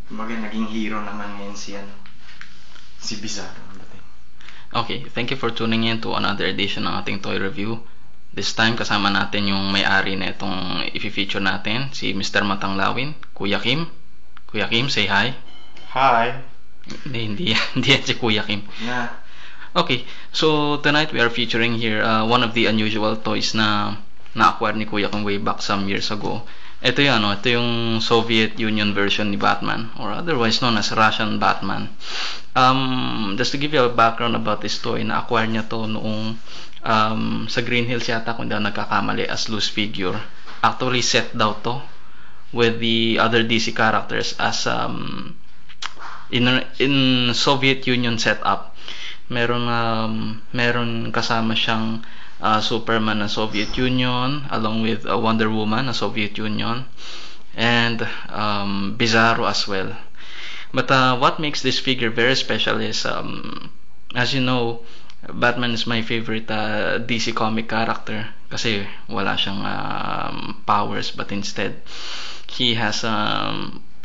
Kumbaga naging hero naman ngayon si Bizarro. Okay, thank you for tuning in to another edition ng ating toy review. This time kasama natin yung may-ari na itong i-feature natin, si Mr. Matanglawin, Kuya Kim. Kuya Kim, say hi. Hi. Hindi yan si Kuya Kim. Yeah. Okay, so tonight we are featuring here one of the unusual toys na na-acquire ni Kuya Kim way back some years ago. Ito yung Soviet Union version ni Batman, or otherwise known as Russian Batman. Just to give you a background about this toy, na-acquire niya to noong sa Green Hills yata, kung hindi ako nagkakamali, as loose figure. Actually set daw to with the other DC characters as in Soviet Union setup. Meron kasama siyang Superman ng Soviet Union, along with Wonder Woman ng Soviet Union, and Bizarro as well. But what makes this figure very special is, as you know, Batman is my favorite DC comic character kasi wala siyang powers, but instead he has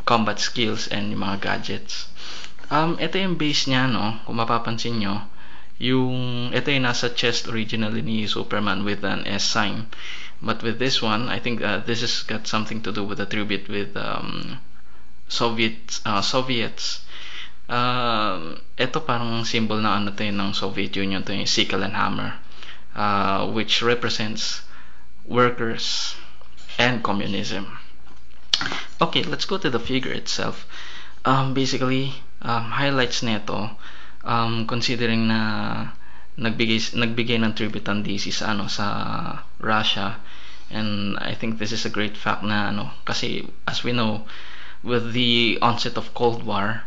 combat skills and mga gadgets. Ito yung base niya, no? Kung mapapansin nyo, ito yung nasa chest originally ni Superman with an S sign. But with this one, I think this has got something to do with a tribute with Soviets. Ito parang symbol na ng Soviet Union, to yung sickle and hammer, which represents workers and communism. Okay, let's go to the figure itself. Basically, highlights nito, considering na nagbigay ng tribute ang DC sa Russia, and I think this is a great fact na kasi as we know, with the onset of Cold War,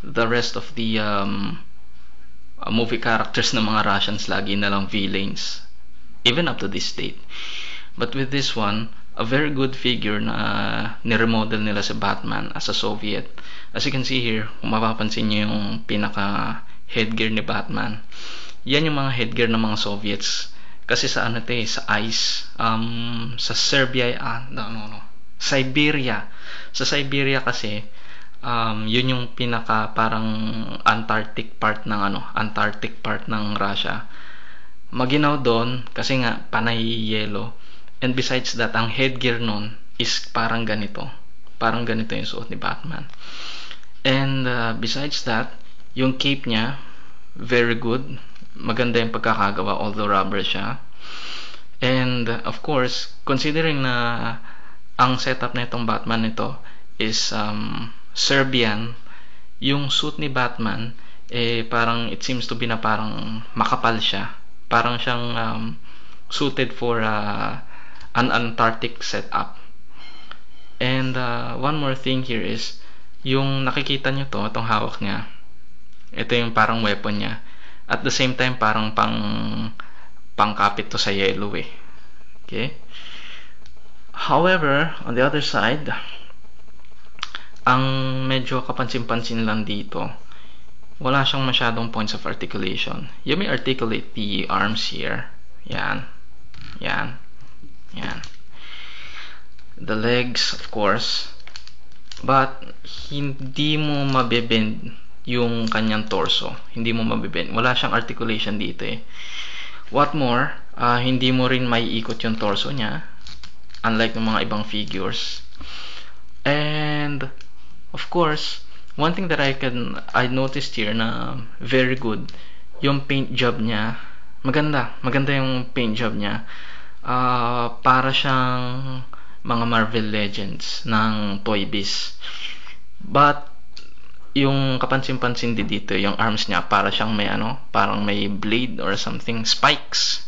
the rest of the movie characters ng mga Russians lagi na lang villains, even up to this date. But with this one, a very good figure na niremodel nila si Batman as a Soviet. As you can see here, kung mapapansin nyo yung pinaka headgear ni Batman, yan yung mga headgear ng mga Soviets. Kasi sa sa ice, sa Serbia, Siberia. Sa Siberia kasi, yun yung pinaka parang Antarctic part ng Russia. Maginaw doon kasi nga panay yelo. And besides that, ang headgear nun is parang ganito. Parang ganito yung suot ni Batman. And besides that, yung cape niya, very good. Maganda yung pagkakagawa, although rubber siya. And of course, considering na ang setup na itong Batman nito is Serbian, yung suit ni Batman, parang it seems to be na parang makapal siya. Parang siyang suited for an Antarctic setup. And one more thing here is, yung nakikita nyo itong hawak niya, ito yung parang weapon niya. At the same time, parang pangkapit to sa yellow Okay? However, on the other side, ang medyo kapansin-pansin lang dito, wala siyang masyadong points of articulation. You may articulate the arms here. Yan. The legs, of course, but hindi mo mabebend yung kanyang torso. Hindi mo mabebend. Wala siyang articulation dito What more, hindi mo rin maiikot yung torso niya, unlike ng mga ibang figures. And of course, one thing that I noticed here na very good, yung paint job niya. Maganda yung paint job niya. Para siyang mga Marvel Legends ng Toy Biz. But yung kapansin-pansin dito, yung arms niya para siyang may parang may blade or something, spikes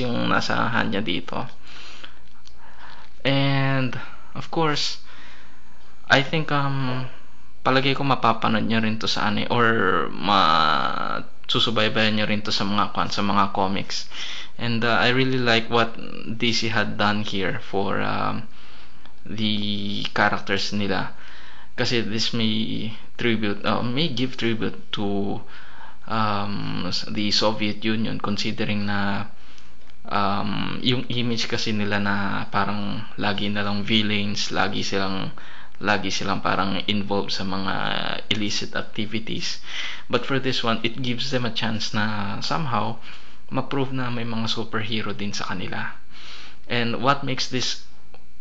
yung nasa hand niya dito. And of course, I think palagay ko mapapanood niyo rin to sa or susubaybayan niyo rin to sa mga comics. And I really like what DC had done here for the characters nila, kasi this may give tribute to the Soviet Union, considering na yung image kasi nila na parang lagi na lang villains, lagi silang lagi silang parang involved sa mga illicit activities. But for this one, it gives them a chance na somehow ma-prove na may mga superhero din sa kanila. And what makes this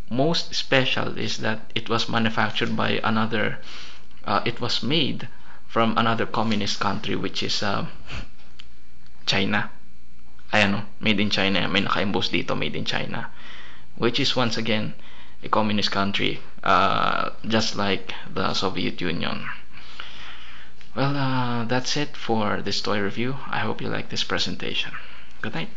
most special is that it was manufactured by another, it was made from another communist country, which is China. Ayan, made in China. May naka-emboss dito, made in China, which is once again a communist country, just like the Soviet Union. Well, that's it for this toy review. I hope you like this presentation. Good night.